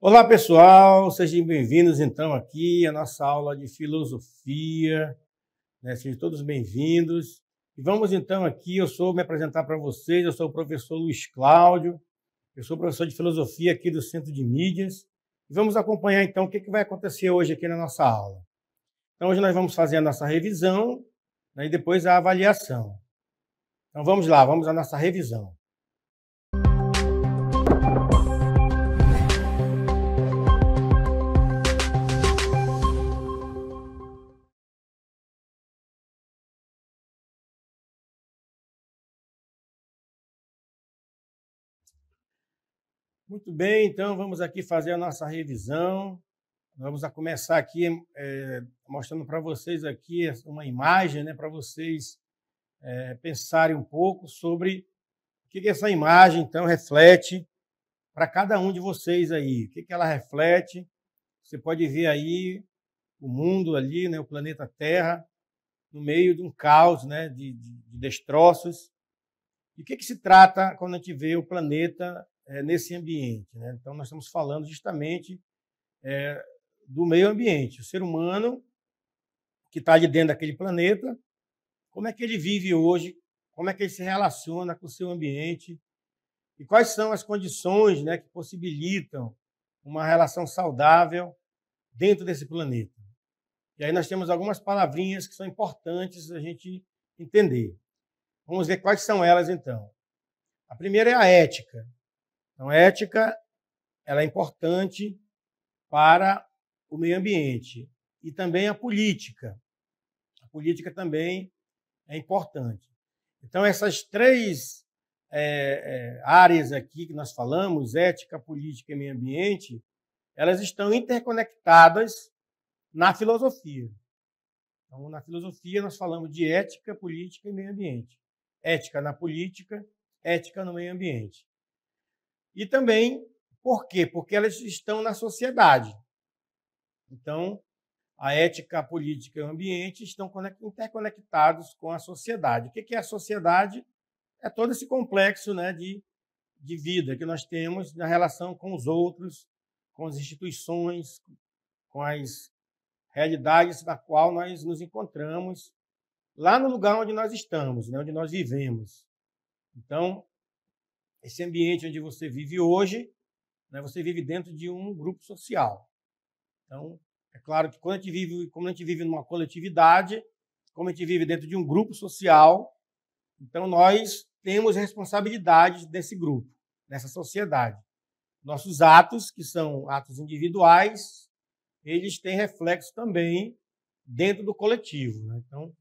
Olá, pessoal, sejam bem-vindos então aqui à nossa aula de filosofia, né? Sejam todos bem-vindos. E vamos então aqui, me apresentar para vocês, eu sou o professor Luiz Cláudio, eu sou professor de filosofia aqui do Centro de Mídias, e vamos acompanhar então o que vai acontecer hoje aqui na nossa aula. Então hoje nós vamos fazer a nossa revisão, né, e depois a avaliação. Então vamos lá, vamos à nossa revisão. Muito bem, então vamos aqui fazer a nossa revisão. Vamos começar aqui mostrando para vocês aqui uma imagem, né, para vocês pensarem um pouco sobre o que essa imagem então reflete para cada um de vocês aí. O que ela reflete? Você pode ver aí o mundo ali, né, o planeta Terra, no meio de um caos, né, de destroços. E o que se trata quando a gente vê o planeta nesse ambiente, né? Então, nós estamos falando justamente do meio ambiente. O ser humano que está ali dentro daquele planeta, como é que ele vive hoje, como é que ele se relaciona com o seu ambiente e quais são as condições, né, que possibilitam uma relação saudável dentro desse planeta. E aí nós temos algumas palavrinhas que são importantes a gente entender. Vamos ver quais são elas, então. A primeira é a ética. Então, a ética ela é importante para o meio ambiente. E também a política. A política também é importante. Então, essas três áreas aqui que nós falamos, ética, política e meio ambiente, elas estão interconectadas na filosofia. Então, na filosofia, nós falamos de ética, política e meio ambiente. Ética na política, ética no meio ambiente. E também, por quê? Porque elas estão na sociedade. Então, a ética, a política e o ambiente estão interconectados com a sociedade. O que é a sociedade? É todo esse complexo, né, de vida que nós temos na relação com os outros, com as instituições, com as realidades na qual nós nos encontramos, lá no lugar onde nós estamos, né, onde nós vivemos. Então, esse ambiente onde você vive hoje, né, você vive dentro de um grupo social. Então, é claro que como a gente vive numa coletividade, como a gente vive dentro de um grupo social, então nós temos responsabilidades desse grupo, dessa sociedade. Nossos atos, que são atos individuais, eles têm reflexo também dentro do coletivo, né? Então,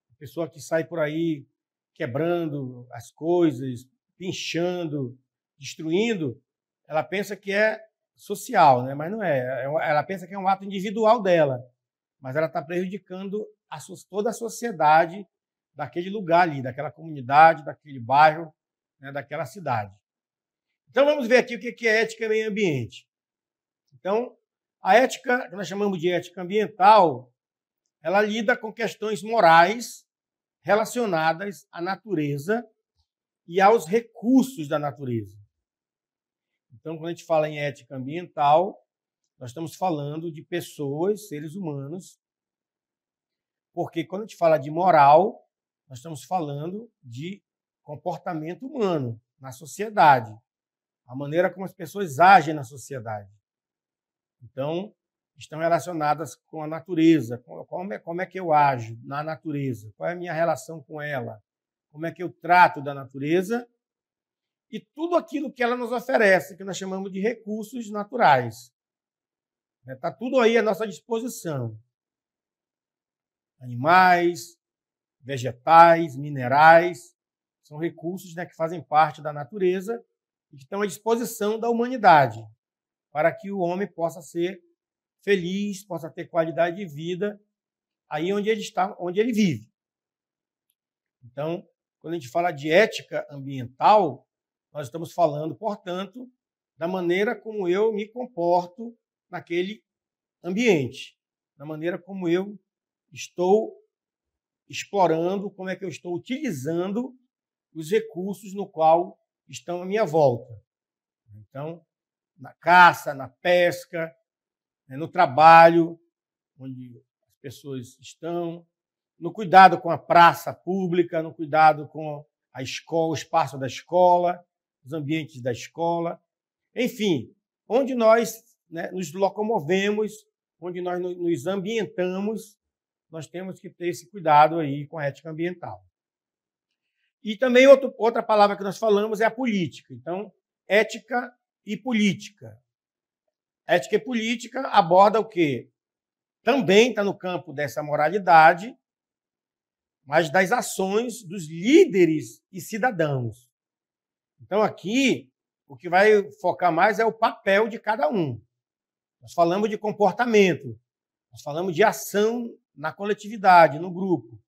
a pessoa que sai por aí quebrando as coisas, pinchando, destruindo, ela pensa que é social, né? Mas não é. Ela pensa que é um ato individual dela, mas ela está prejudicando toda a sociedade daquele lugar ali, daquela comunidade, daquele bairro, né, daquela cidade. Então, vamos ver aqui o que é ética e meio ambiente. Então, a ética, que nós chamamos de ética ambiental, ela lida com questões morais relacionadas à natureza e aos recursos da natureza. Então, quando a gente fala em ética ambiental, nós estamos falando de pessoas, seres humanos, porque quando a gente fala de moral, nós estamos falando de comportamento humano na sociedade, a maneira como as pessoas agem na sociedade. Então, estão relacionadas com a natureza, como é que eu ajo na natureza, qual é a minha relação com ela, como é que eu trato da natureza e tudo aquilo que ela nos oferece, que nós chamamos de recursos naturais. Está tudo aí à nossa disposição. Animais, vegetais, minerais, são recursos, né, que fazem parte da natureza e que estão à disposição da humanidade, para que o homem possa ser feliz, possa ter qualidade de vida aí onde ele está, onde ele vive. Então, quando a gente fala de ética ambiental, nós estamos falando, portanto, da maneira como eu me comporto naquele ambiente, da maneira como eu estou explorando, como é que eu estou utilizando os recursos no qual estão à minha volta. Então, na caça, na pesca, né, no trabalho, onde as pessoas estão, no cuidado com a praça pública, no cuidado com a escola, o espaço da escola, os ambientes da escola, enfim, onde nós, né, nos locomovemos, onde nós nos ambientamos, nós temos que ter esse cuidado aí com a ética ambiental. E também outra palavra que nós falamos é a política. Então, ética e política. Ética e política aborda o quê? Também está no campo dessa moralidade, mas das ações dos líderes e cidadãos. Então, aqui, o que vai focar mais é o papel de cada um. Nós falamos de comportamento, nós falamos de ação na coletividade, no grupo.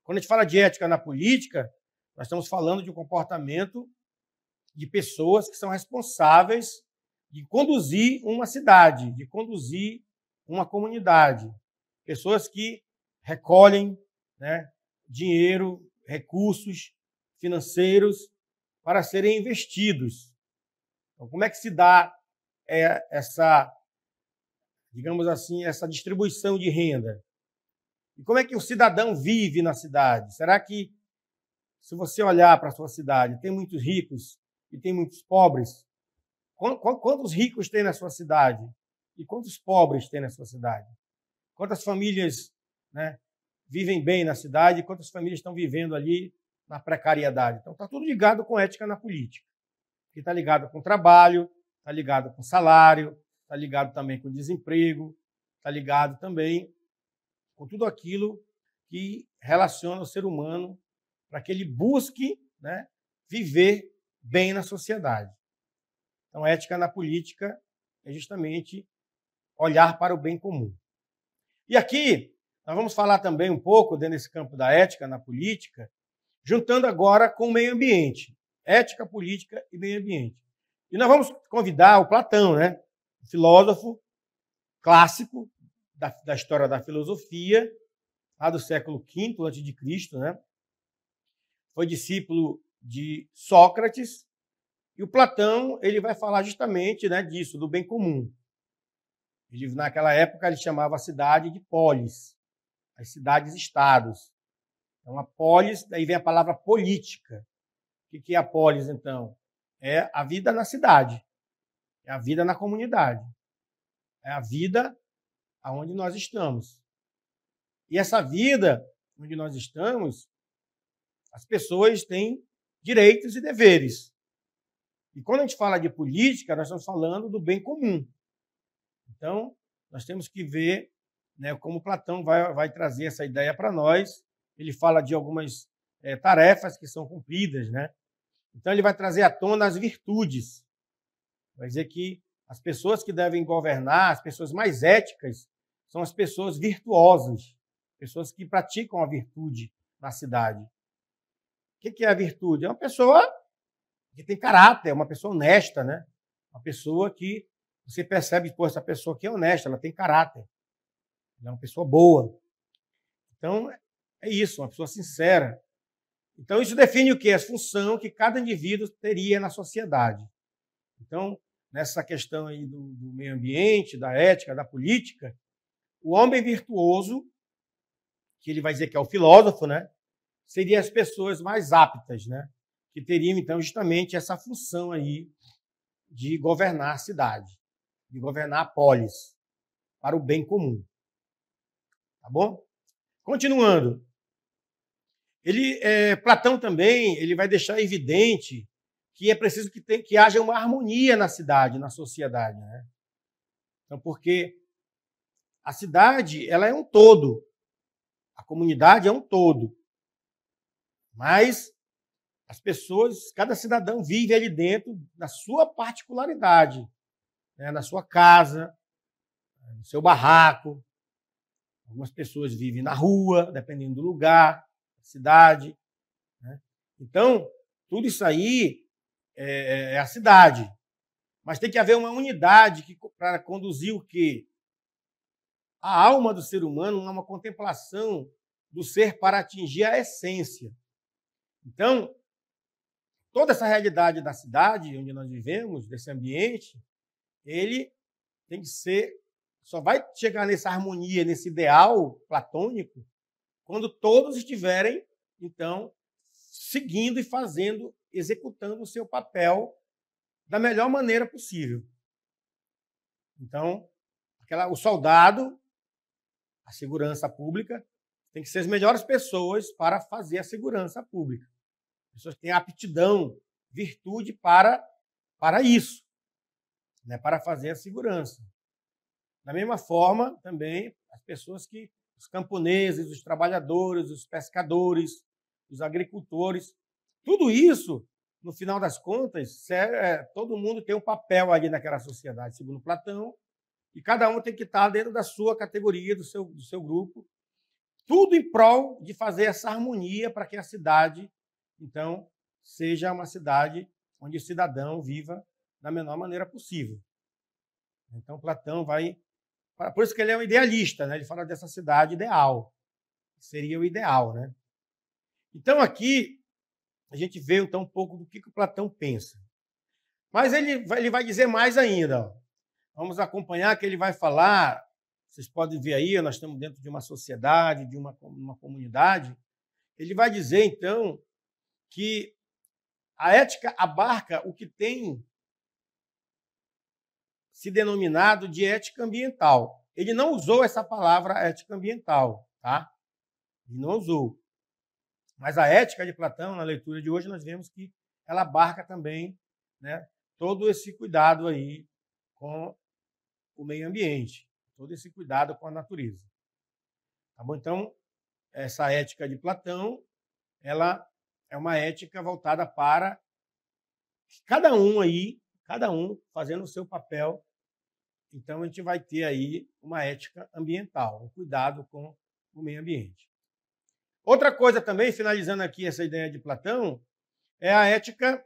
Quando a gente fala de ética na política, nós estamos falando de um comportamento de pessoas que são responsáveis de conduzir uma cidade, de conduzir uma comunidade. Pessoas que recolhem, né, dinheiro, recursos financeiros para serem investidos. Então, como é que se dá essa, digamos assim, essa distribuição de renda? E como é que o cidadão vive na cidade? Será que, se você olhar para a sua cidade, tem muitos ricos e tem muitos pobres? Quantos ricos tem na sua cidade? E quantos pobres tem na sua cidade? Quantas famílias, né, vivem bem na cidade e quantas famílias estão vivendo ali na precariedade? Então, está tudo ligado com ética na política. Que está ligado com trabalho, está ligado com salário, está ligado também com desemprego, está ligado também com tudo aquilo que relaciona o ser humano para que ele busque, né, viver bem na sociedade. Então, ética na política é justamente olhar para o bem comum. E aqui, nós vamos falar também um pouco, dentro desse campo da ética na política, juntando agora com o meio ambiente. Ética, política e meio ambiente. E nós vamos convidar o Platão, né? Um filósofo clássico da história da filosofia, lá do século V a.C., né? Foi discípulo de Sócrates, e o Platão ele vai falar justamente, né, disso, do bem comum. Ele, naquela época ele chamava a cidade de polis, as cidades-estados. Então, a polis, daí vem a palavra política. O que é a polis, então? É a vida na cidade, é a vida na comunidade, é a vida aonde nós estamos. E essa vida onde nós estamos, as pessoas têm direitos e deveres. E quando a gente fala de política, nós estamos falando do bem comum. Então, nós temos que ver, né, como Platão vai trazer essa ideia para nós. Ele fala de algumas tarefas que são cumpridas, né? Então, ele vai trazer à tona as virtudes. Vai dizer que as pessoas que devem governar, as pessoas mais éticas, são as pessoas virtuosas, pessoas que praticam a virtude na cidade. O que é a virtude? É uma pessoa que tem caráter, é uma pessoa honesta, né? Uma pessoa que você percebe, pô, essa pessoa aqui é honesta, ela tem caráter, ela é uma pessoa boa. Então, é isso, uma pessoa sincera. Então, isso define o quê? A função que cada indivíduo teria na sociedade. Então, nessa questão aí do meio ambiente, da ética, da política, o homem virtuoso, que ele vai dizer que é o filósofo, né, seria as pessoas mais aptas, né, que teriam, então, justamente essa função aí de governar a cidade, de governar a polis, para o bem comum. Tá bom? Continuando. Platão também ele vai deixar evidente que é preciso que haja uma harmonia na cidade, na sociedade, né? Então, porque a cidade ela é um todo, a comunidade é um todo, mas as pessoas, cada cidadão vive ali dentro da sua particularidade, né? Na sua casa, no seu barraco. Algumas pessoas vivem na rua, dependendo do lugar, da cidade, né? Então, tudo isso aí é a cidade. Mas tem que haver uma unidade para conduzir o quê? A alma do ser humano é uma contemplação do ser para atingir a essência. Então, toda essa realidade da cidade onde nós vivemos, desse ambiente, ele tem que ser, só vai chegar nessa harmonia, nesse ideal platônico, quando todos estiverem, então, seguindo e fazendo, executando o seu papel da melhor maneira possível. Então, o soldado, a segurança pública, tem que ser as melhores pessoas para fazer a segurança pública. Pessoas que têm aptidão, virtude para isso, né, para fazer a segurança. Da mesma forma, também, as pessoas os camponeses, os trabalhadores, os pescadores, os agricultores, tudo isso, no final das contas, todo mundo tem um papel ali naquela sociedade, segundo Platão, e cada um tem que estar dentro da sua categoria, do seu grupo, tudo em prol de fazer essa harmonia para que a cidade, então, seja uma cidade onde o cidadão viva da menor maneira possível. Então, Platão vai... Por isso que ele é um idealista, né? Ele fala dessa cidade ideal, que seria o ideal, né? Então, aqui, a gente vê então, um pouco do que o Platão pensa. Mas ele vai dizer mais ainda. Ó. Vamos acompanhar que ele vai falar, vocês podem ver aí, nós estamos dentro de uma sociedade, de uma comunidade. Ele vai dizer, então, que a ética abarca o que tem se denominado de ética ambiental. Ele não usou essa palavra ética ambiental, tá? Ele não usou. Mas a ética de Platão, na leitura de hoje, nós vemos que ela abarca também, né, todo esse cuidado aí com o meio ambiente, todo esse cuidado com a natureza. Tá bom? Então, essa ética de Platão, ela é uma ética voltada para cada um fazendo o seu papel. Então, a gente vai ter aí uma ética ambiental, um cuidado com o meio ambiente. Outra coisa também, finalizando aqui essa ideia de Platão, é a ética,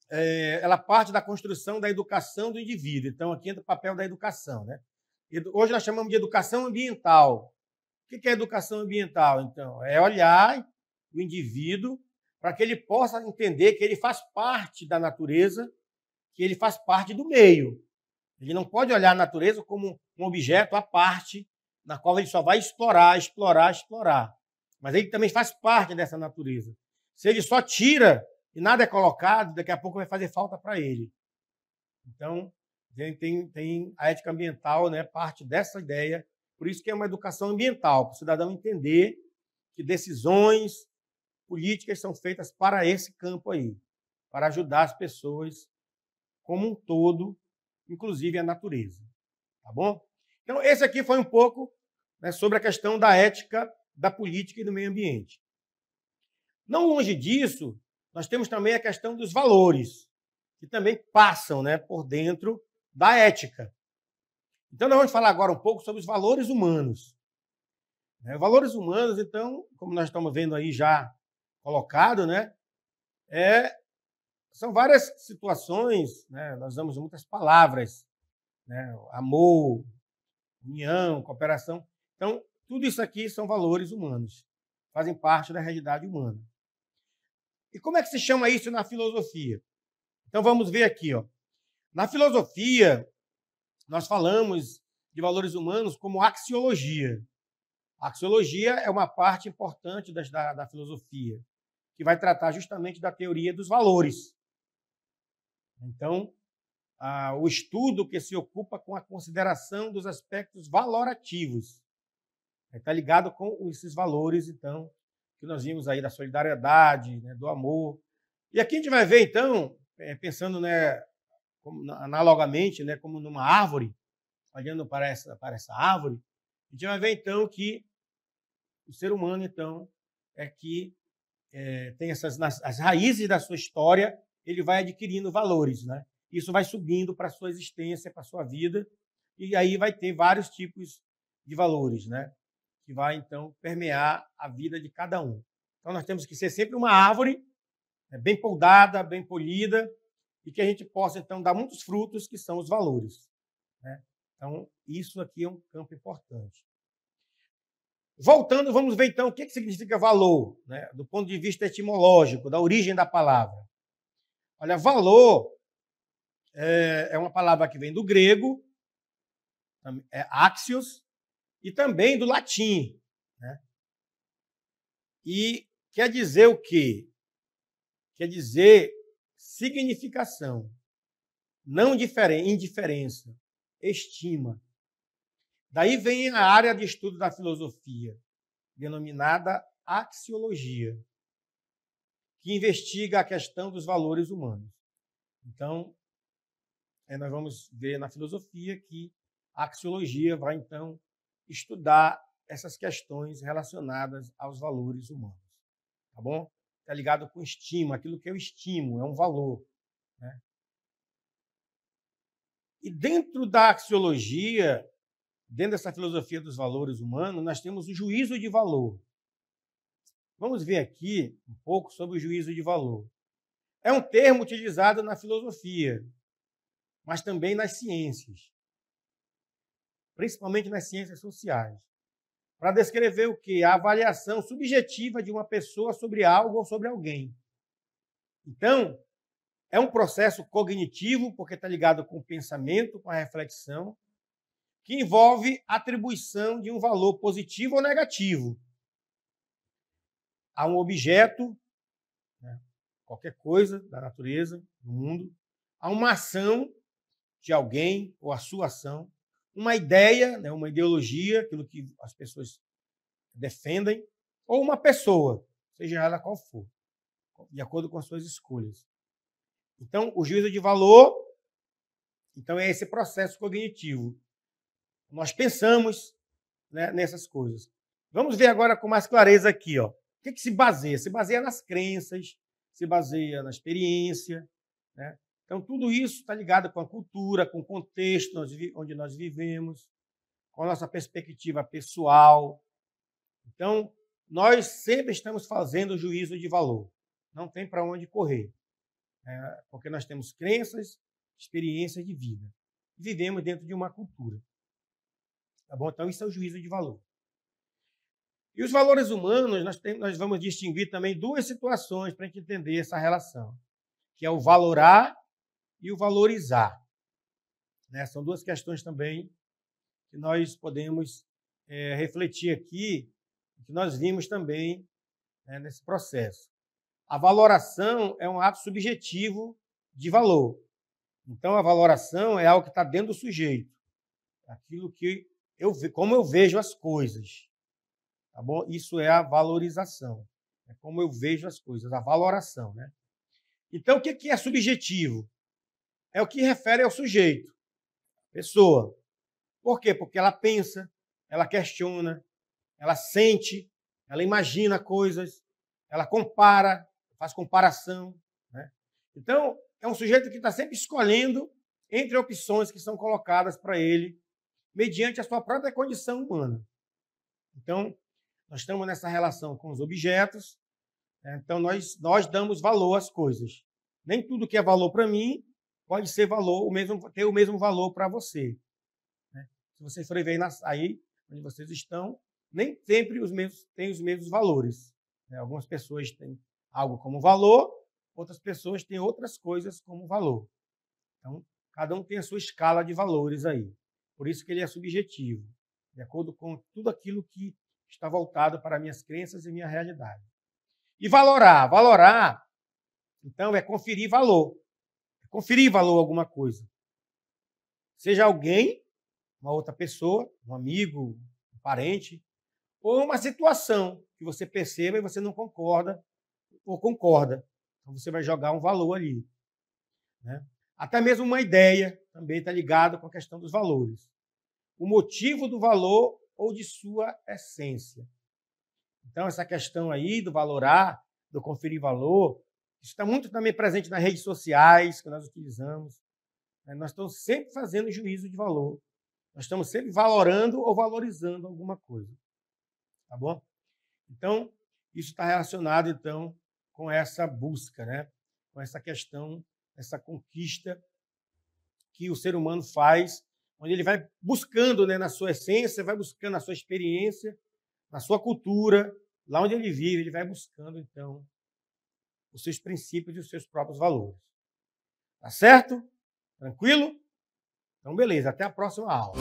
ela parte da construção da educação do indivíduo. Então, aqui entra o papel da educação. Né? Hoje nós chamamos de educação ambiental. O que é educação ambiental? Então, é olhar o indivíduo para que ele possa entender que ele faz parte da natureza, que ele faz parte do meio. Ele não pode olhar a natureza como um objeto à parte, na qual ele só vai explorar. Mas ele também faz parte dessa natureza. Se ele só tira e nada é colocado, daqui a pouco vai fazer falta para ele. Então, tem a ética ambiental, né, parte dessa ideia. Por isso que é uma educação ambiental, para o cidadão entender que decisões políticas são feitas para esse campo aí, para ajudar as pessoas como um todo, inclusive a natureza. Tá bom? Então, esse aqui foi um pouco, né, sobre a questão da ética, da política e do meio ambiente. Não longe disso, nós temos também a questão dos valores, que também passam, né, por dentro da ética. Então, nós vamos falar agora um pouco sobre os valores humanos. Valores humanos, então, como nós estamos vendo aí já colocado, né, são várias situações, né, nós usamos muitas palavras, né, amor, união, cooperação. Então, tudo isso aqui são valores humanos, fazem parte da realidade humana. E como é que se chama isso na filosofia? Então, vamos ver aqui. Ó. Na filosofia, nós falamos de valores humanos como axiologia. A axiologia é uma parte importante da filosofia, que vai tratar justamente da teoria dos valores. Então, o estudo que se ocupa com a consideração dos aspectos valorativos. Está ligado com esses valores, então, que nós vimos aí da solidariedade, né, do amor. E aqui a gente vai ver, então, pensando, né, analogamente, né, como numa árvore, olhando para essa árvore, a gente vai ver, então, que o ser humano, então, tem as raízes da sua história, ele vai adquirindo valores, né? Isso vai subindo para a sua existência, para a sua vida, e aí vai ter vários tipos de valores, né? Que vai, então, permear a vida de cada um. Então, nós temos que ser sempre uma árvore, bem podada, bem polida, e que a gente possa, então, dar muitos frutos, que são os valores. Né? Então, isso aqui é um campo importante. Voltando, vamos ver, então, o que significa valor, né? Do ponto de vista etimológico, da origem da palavra. Olha, valor é uma palavra que vem do grego, é axios, e também do latim, né? E quer dizer o quê? Quer dizer significação, não indiferença, estima. Daí vem a área de estudo da filosofia, denominada axiologia, que investiga a questão dos valores humanos. Então, nós vamos ver na filosofia que a axiologia vai, então, estudar essas questões relacionadas aos valores humanos. Tá bom? Está ligado com estima, aquilo que eu estimo, é um valor. Né? E dentro da axiologia, dentro dessa filosofia dos valores humanos, nós temos o juízo de valor. Vamos ver aqui um pouco sobre o juízo de valor. É um termo utilizado na filosofia, mas também nas ciências, principalmente nas ciências sociais, para descrever o quê? A avaliação subjetiva de uma pessoa sobre algo ou sobre alguém. Então, é um processo cognitivo, porque está ligado com o pensamento, com a reflexão, que envolve atribuição de um valor positivo ou negativo a um objeto, né, qualquer coisa da natureza, do mundo, a uma ação de alguém ou a sua ação, uma ideia, né, uma ideologia, aquilo que as pessoas defendem, ou uma pessoa, seja ela qual for, de acordo com as suas escolhas. Então, o juízo de valor, então, é esse processo cognitivo. Nós pensamos, né, nessas coisas. Vamos ver agora com mais clareza aqui. Ó. O que se baseia? Se baseia nas crenças, se baseia na experiência. Né? Então, tudo isso está ligado com a cultura, com o contexto onde nós vivemos, com a nossa perspectiva pessoal. Então, nós sempre estamos fazendo juízo de valor. Não tem para onde correr. Porque nós temos crenças, experiências de vida. Vivemos dentro de uma cultura. Tá bom? Então, isso é o juízo de valor. E os valores humanos, nós vamos distinguir também duas situações para a gente entender essa relação, que é o valorar e o valorizar. Né? São duas questões também que nós podemos refletir aqui, que nós vimos também, né, nesse processo. A valoração é um ato subjetivo de valor. Então, a valoração é algo que está dentro do sujeito. Aquilo que como eu vejo as coisas. Tá bom? Isso é a valorização. É como eu vejo as coisas, a valoração. Né? Então, o que é subjetivo? É o que refere ao sujeito, pessoa. Por quê? Porque ela pensa, ela questiona, ela sente, ela imagina coisas, ela compara, faz comparação. Né? Então, é um sujeito que está sempre escolhendo entre opções que são colocadas para ele, mediante a sua própria condição humana. Então, nós estamos nessa relação com os objetos, né? Então nós damos valor às coisas. Nem tudo que é valor para mim pode ser ter o mesmo valor para você. Né? Se vocês forem ver aí onde vocês estão, nem sempre têm os mesmos valores. Né? Algumas pessoas têm algo como valor, outras pessoas têm outras coisas como valor. Então, cada um tem a sua escala de valores aí. Por isso que ele é subjetivo, de acordo com tudo aquilo que está voltado para minhas crenças e minha realidade. E valorar. Valorar, então, é conferir valor. É conferir valor a alguma coisa. Seja alguém, uma outra pessoa, um amigo, um parente, ou uma situação que você perceba e você não concorda ou concorda. Então, você vai jogar um valor ali. Né? Até mesmo uma ideia também está ligada com a questão dos valores. O motivo do valor ou de sua essência. Então, essa questão aí do valorar, do conferir valor, isso está muito também presente nas redes sociais que nós utilizamos. Nós estamos sempre fazendo juízo de valor. Nós estamos sempre valorando ou valorizando alguma coisa. Tá bom? Então, isso está relacionado, então, com essa busca, né? Com essa questão, essa conquista que o ser humano faz, onde ele vai buscando, né, na sua essência, vai buscando na sua experiência, na sua cultura, lá onde ele vive, ele vai buscando, então, os seus princípios e os seus próprios valores. Tá certo? Tranquilo? Então, beleza. Até a próxima aula.